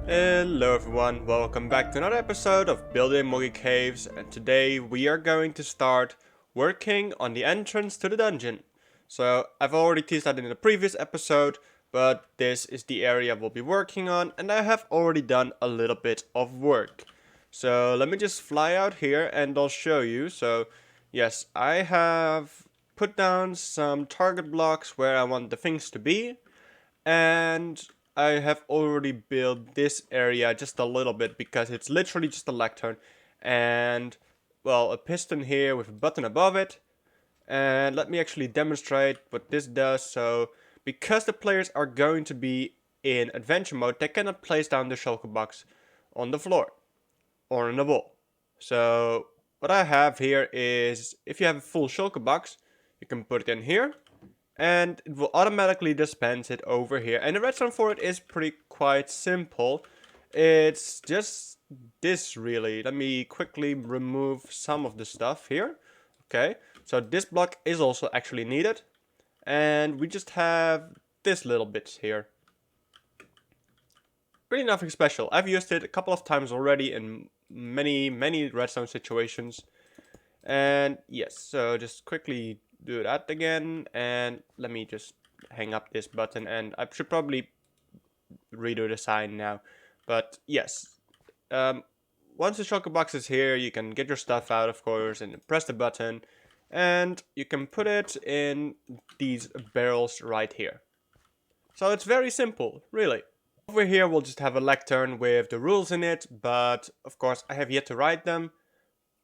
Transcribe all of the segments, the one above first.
Hello everyone, welcome back to another episode of Building Moggy Caves, and today we are going to start working on the entrance to the dungeon. So I've already teased that in the previous episode, but this is the area we'll be working on, and I have already done a little bit of work. So let me just fly out here and I'll show you. So yes, I have put down some target blocks where I want the things to be, and I have already built this area just a little bit because it's literally just a lectern and, well, a piston here with a button above it. And let me actually demonstrate what this does. So because the players are going to be in adventure mode, they cannot place down the shulker box on the floor or on the wall. So what I have here is, if you have a full shulker box, you can put it in here and it will automatically dispense it over here. And the redstone for it is pretty quite simple. It's just this really. Let me quickly remove some of the stuff here. Okay, so this block is also actually needed. And we just have this little bit here. Really nothing special. I've used it a couple of times already in many redstone situations. And yes, so just quickly do that again, and let me just hang up this button, and I should probably redo the sign now. But yes, once the shulker box is here, you can get your stuff out, of course, and press the button, and you can put it in these barrels right here. So it's very simple, really. Over here we'll just have a lectern with the rules in it, but of course I have yet to write them.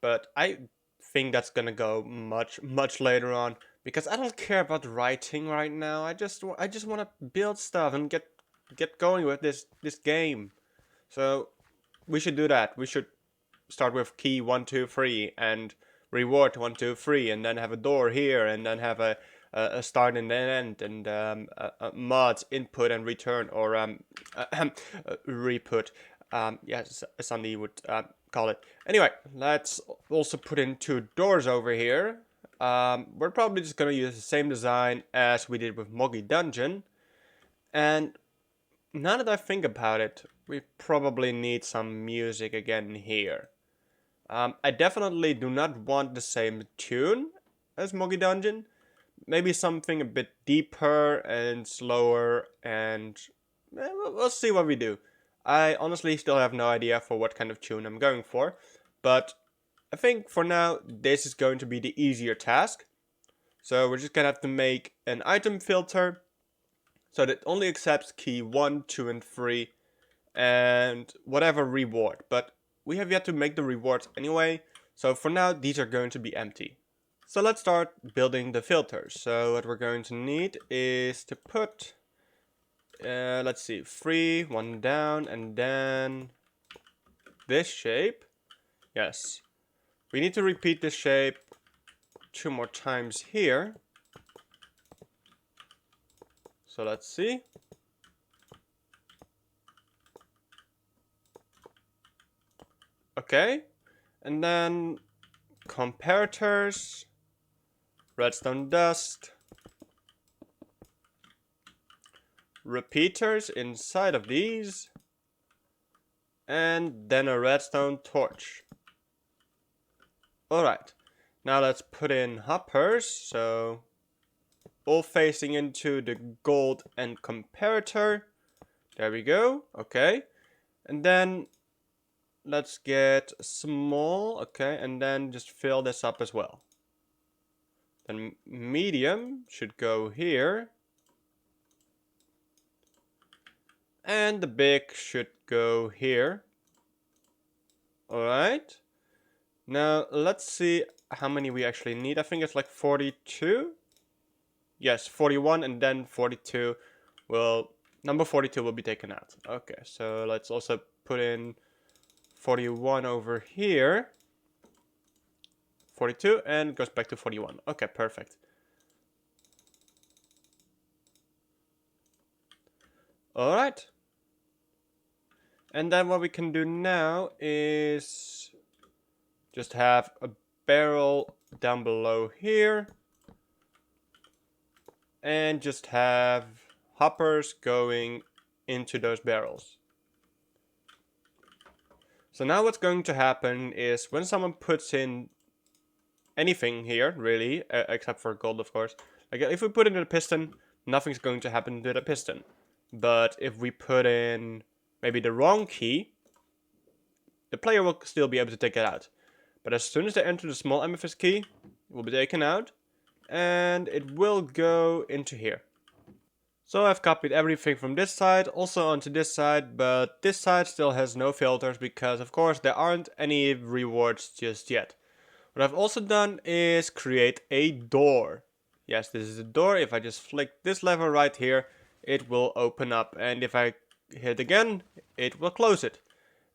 But I think that's gonna go much later on because I don't care about writing right now. I just want to build stuff and get going with this game. So we should do that. We should start with key 1 2 3 and reward 1 2 3, and then have a door here, and then have a start and an end, and mods input and return, or reput. Yes, Sandy would call it. Anyway, let's also put in 2 doors over here. We're probably just gonna use the same design as we did with Moggy Dungeon. And now that I think about it, we probably need some music again here. I definitely do not want the same tune as Moggy Dungeon. Maybe something a bit deeper and slower, and we'll see what we do. I honestly still have no idea for what kind of tune I'm going for, but I think for now this is going to be the easier task. So we're just gonna have to make an item filter so that it only accepts key 1, 2, and 3 and whatever reward. But we have yet to make the rewards anyway, so for now these are going to be empty. So let's start building the filters. So what we're going to need is to put, let's see, 3, 1 down, and then this shape. Yes, we need to repeat this shape 2 more times here. So let's see. Okay, and then comparators, redstone dust, repeaters inside of these, and then a redstone torch. Alright, now let's put in hoppers, so all facing into the gold and comparator. There we go, okay. And then let's get small, okay, and then just fill this up as well. Then medium should go here. And the big should go here. Alright. Now let's see how many we actually need. I think it's like 42. Yes, 41 and then 42 will... Number 42 will be taken out. Okay, so let's also put in 41 over here. 42 and it goes back to 41. Okay, perfect. Alright. And then what we can do now is just have a barrel down below here. And just have hoppers going into those barrels. So now what's going to happen is when someone puts in anything here, really, except for gold, of course. Like if we put in a piston, nothing's going to happen to the piston. But if we put in maybe the wrong key, the player will still be able to take it out. But as soon as they enter the small amethyst key, it will be taken out, and it will go into here. So I've copied everything from this side also onto this side, but this side still has no filters because of course there aren't any rewards just yet. What I've also done is create a door. Yes, this is a door. If I just flick this lever right here, it will open up, and if I hit again, it will close it.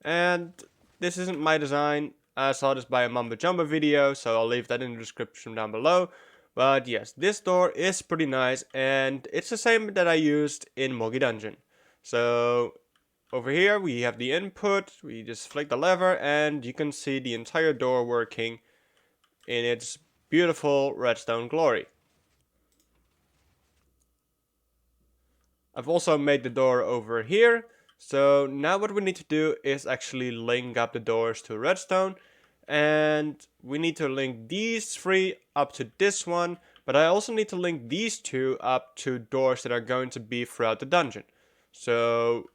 And this isn't my design. I saw this by a Mumbo Jumbo video, so I'll leave that in the description down below. But yes, this door is pretty nice, and it's the same that I used in Mogi Dungeon. So over here we have the input, we just flick the lever, and you can see the entire door working in its beautiful redstone glory. I've also made the door over here, so now what we need to do is actually link up the doors to redstone. And we need to link these three up to this one, but I also need to link these two up to doors that are going to be throughout the dungeon. So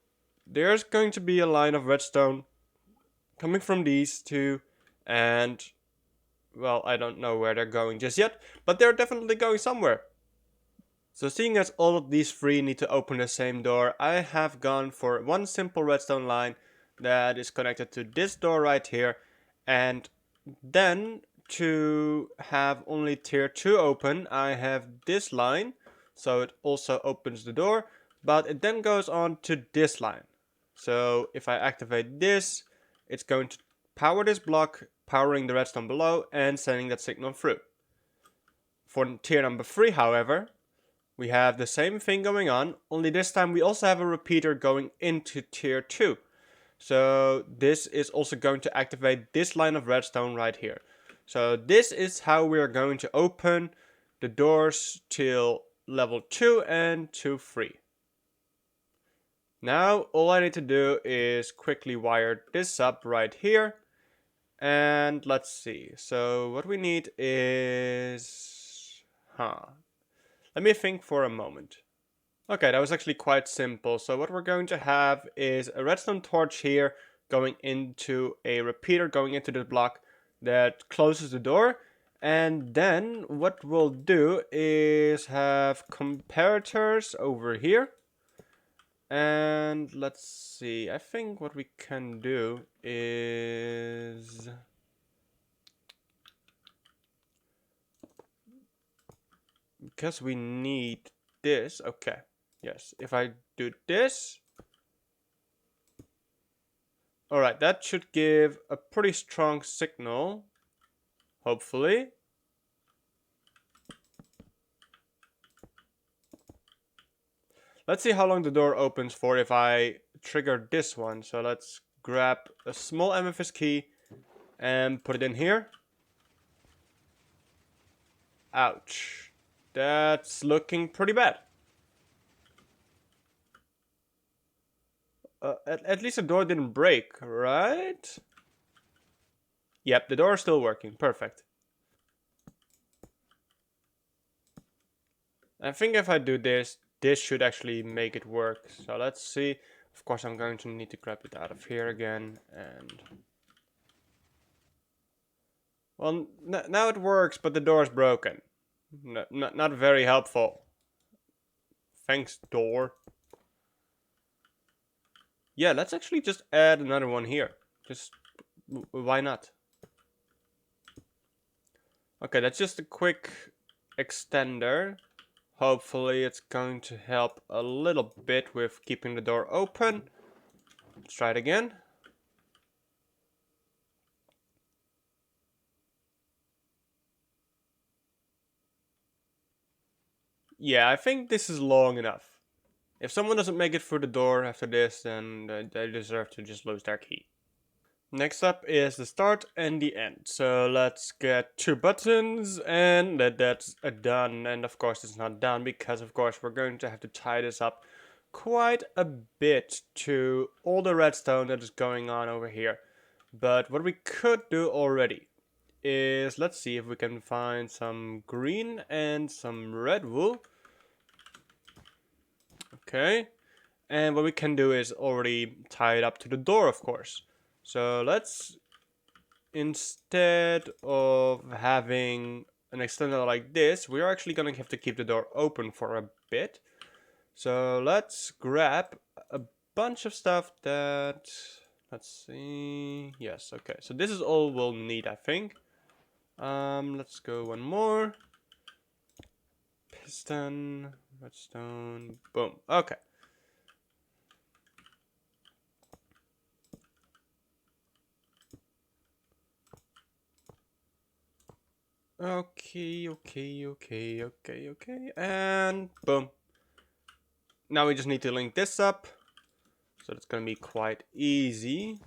there's going to be a line of redstone coming from these two, and well, I don't know where they're going just yet, but they're definitely going somewhere. So seeing as all of these three need to open the same door, I have gone for one simple redstone line that is connected to this door right here. And then to have only tier 2 open, I have this line, so it also opens the door, but it then goes on to this line. So if I activate this, it's going to power this block, powering the redstone below and sending that signal through. For tier number 3, however, we have the same thing going on, only this time we also have a repeater going into tier 2. So this is also going to activate this line of redstone right here. So this is how we are going to open the doors till level 2 and to 3. Now all I need to do is quickly wire this up right here. And let's see. So what we need is... Let me think for a moment. Okay, that was actually quite simple. So what we're going to have is a redstone torch here going into a repeater going into the block that closes the door. And then what we'll do is have comparators over here. And let's see, I think what we can do is... because we need this, okay. Yes, if I do this. Alright, that should give a pretty strong signal. Hopefully. Let's see how long the door opens for if I trigger this one. So let's grab a small amethyst key and put it in here. Ouch. That's looking pretty bad. At least the door didn't break, right? Yep, the door is still working. Perfect. I think if I do this, this should actually make it work. So let's see. Of course, I'm going to need to grab it out of here again. And well, now it works, but the door is broken. Not very helpful. Thanks, door. Yeah, let's actually just add another one here. Just, why not? Okay, that's just a quick extender. Hopefully it's going to help a little bit with keeping the door open. Let's try it again. Yeah, I think this is long enough. If someone doesn't make it through the door after this, then they deserve to just lose their key. Next up is the start and the end. So let's get 2 buttons, and that's done. And of course it's not done because of course we're going to have to tie this up quite a bit to all the redstone that is going on over here. But what we could do already is, let's see if we can find some green and some red wool. Okay. And what we can do is already tie it up to the door, of course. So let's, instead of having an extender like this, we're actually going to have to keep the door open for a bit. So let's grab a bunch of stuff that, let's see, yes, okay. So this is all we'll need, I think. Let's go one more. Piston, redstone, boom, okay. Okay, and boom. Now we just need to link this up, so it's gonna be quite easy.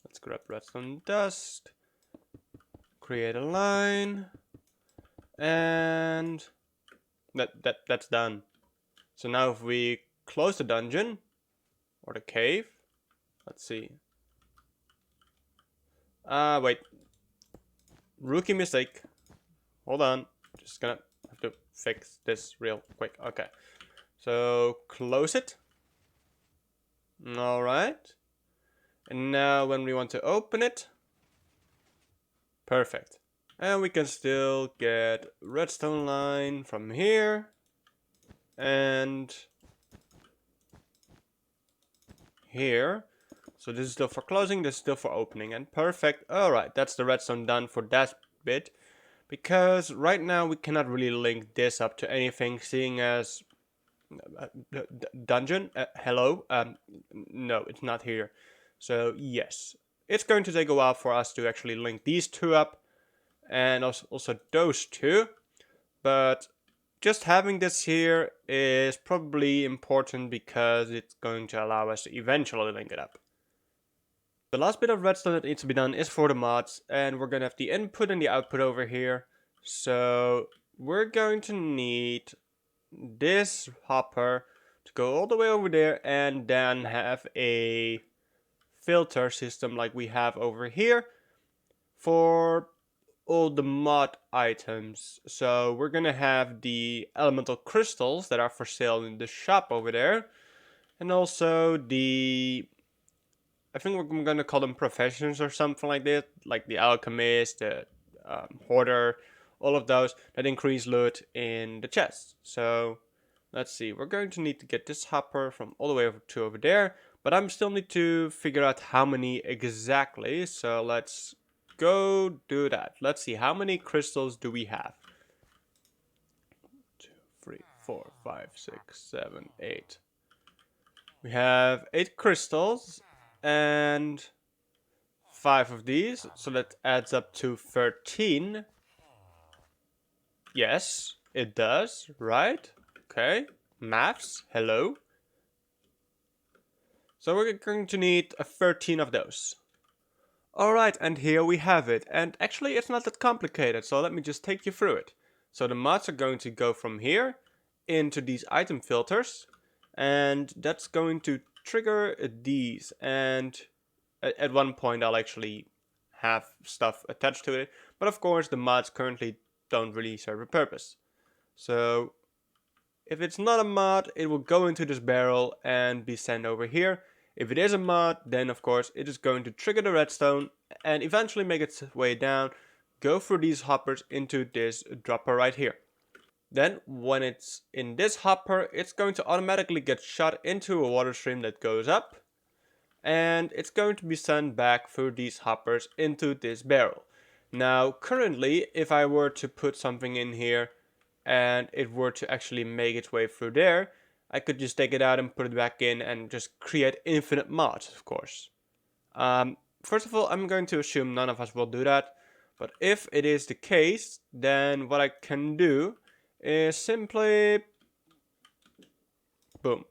Let's grab redstone dust, create a line, and that's done. So now if we close the dungeon or the cave, let's see. Wait. Rookie mistake. Hold on. Just gonna have to fix this real quick. Okay. So close it. Alright. And now when we want to open it, perfect. And we can still get redstone line from here. And here. So this is still for closing, this is still for opening, and perfect. Alright, that's the redstone done for that bit. Because right now we cannot really link this up to anything, seeing as dungeon, hello, no, it's not here. So yes, it's going to take a while for us to actually link these two up, and also those two. But just having this here is probably important because it's going to allow us to eventually link it up. The last bit of redstone that needs to be done is for the mods, and we're going to have the input and the output over here. So we're going to need this hopper to go all the way over there and then have a filter system like we have over here for all the mod items. So we're gonna have the elemental crystals that are for sale in the shop over there, and also the, I think we're gonna call them professions or something like that, like the alchemist, the hoarder, all of those that increase loot in the chest. So let's see, we're going to need to get this hopper from all the way over to over there, but I'm still need to figure out how many exactly. So let's go do that. Let's see, how many crystals do we have? 2, 3, 4, 5, 6, 7, 8. We have 8 crystals and 5 of these, so that adds up to 13. Yes, it does, right? Okay, maths, hello. So we're going to need 13 of those. Alright, and here we have it. And actually it's not that complicated, so let me just take you through it. So the mods are going to go from here into these item filters, and that's going to trigger these, and at one point I'll actually have stuff attached to it, but of course the mods currently don't really serve a purpose. So if it's not a mod, it will go into this barrel and be sent over here. If it is a mod, then of course it is going to trigger the redstone and eventually make its way down, go through these hoppers into this dropper right here. Then when it's in this hopper, it's going to automatically get shot into a water stream that goes up, and it's going to be sent back through these hoppers into this barrel. Now currently, if I were to put something in here and it were to actually make its way through there, I could just take it out and put it back in and just create infinite mods, of course. First of all, I'm going to assume none of us will do that, but if it is the case, then what I can do is simply, boom.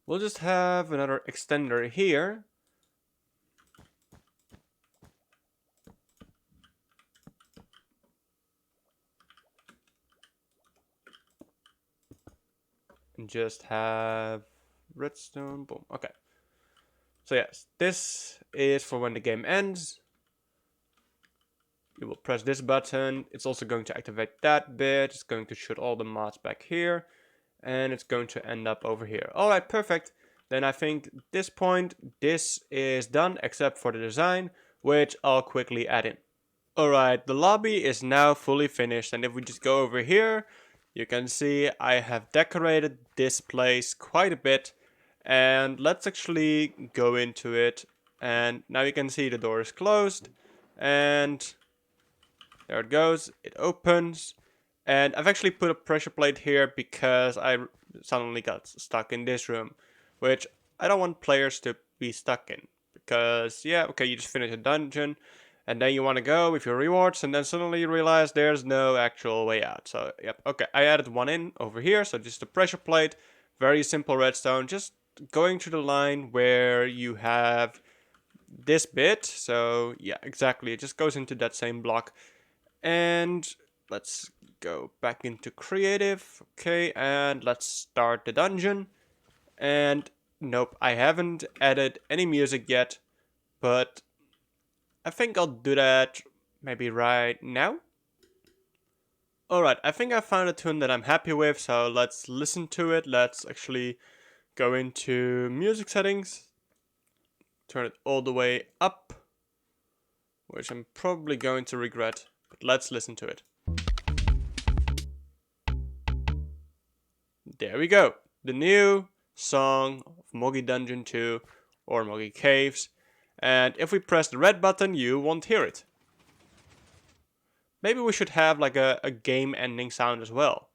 We'll just have another extender here. just have redstone. Boom. Okay. So yes, this is for when the game ends. You will press this button. It's also going to activate that bit. It's going to shoot all the mods back here. And it's going to end up over here. Alright, perfect. Then I think at this point, this is done except for the design, which I'll quickly add in. Alright, the lobby is now fully finished. And if we just go over here, you can see I have decorated this place quite a bit. And let's actually go into it. And now you can see the door is closed. And there it goes. It opens. And I've actually put a pressure plate here because I suddenly got stuck in this room. Which I don't want players to be stuck in. Because, yeah, okay, you just finish a dungeon. And then you want to go with your rewards. And then suddenly you realize there's no actual way out. So, yep, okay, I added one in over here. So just a pressure plate. Very simple redstone. Just going to the line where you have this bit. So, yeah, exactly. It just goes into that same block. And let's go back into creative. Okay, and let's start the dungeon. And nope, I haven't added any music yet, but I think I'll do that maybe right now. Alright, I think I found a tune that I'm happy with, so let's listen to it. Let's actually go into music settings, turn it all the way up, which I'm probably going to regret, but let's listen to it. There we go, the new song of Moggy Dungeon 2 or Moggy Caves. And if we press the red button, you won't hear it. Maybe we should have like a game ending sound as well.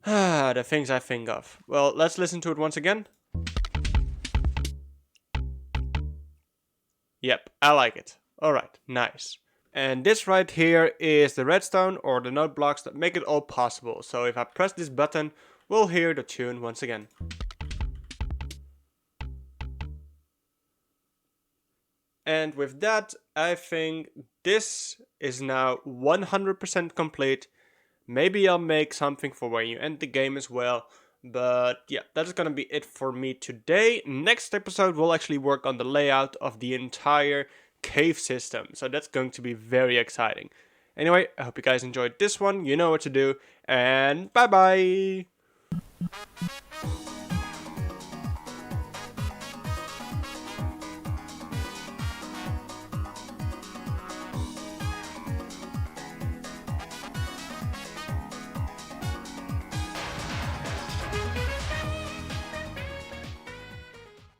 The things I think of. Well, let's listen to it once again. Yep, I like it. Alright, nice. And this right here is the redstone or the note blocks that make it all possible. So if I press this button, we'll hear the tune once again. And with that, I think this is now 100% complete. Maybe I'll make something for when you end the game as well. But yeah, that's gonna be it for me today. Next episode, we'll actually work on the layout of the entire cave system. So that's going to be very exciting. Anyway, I hope you guys enjoyed this one. You know what to do. And bye bye!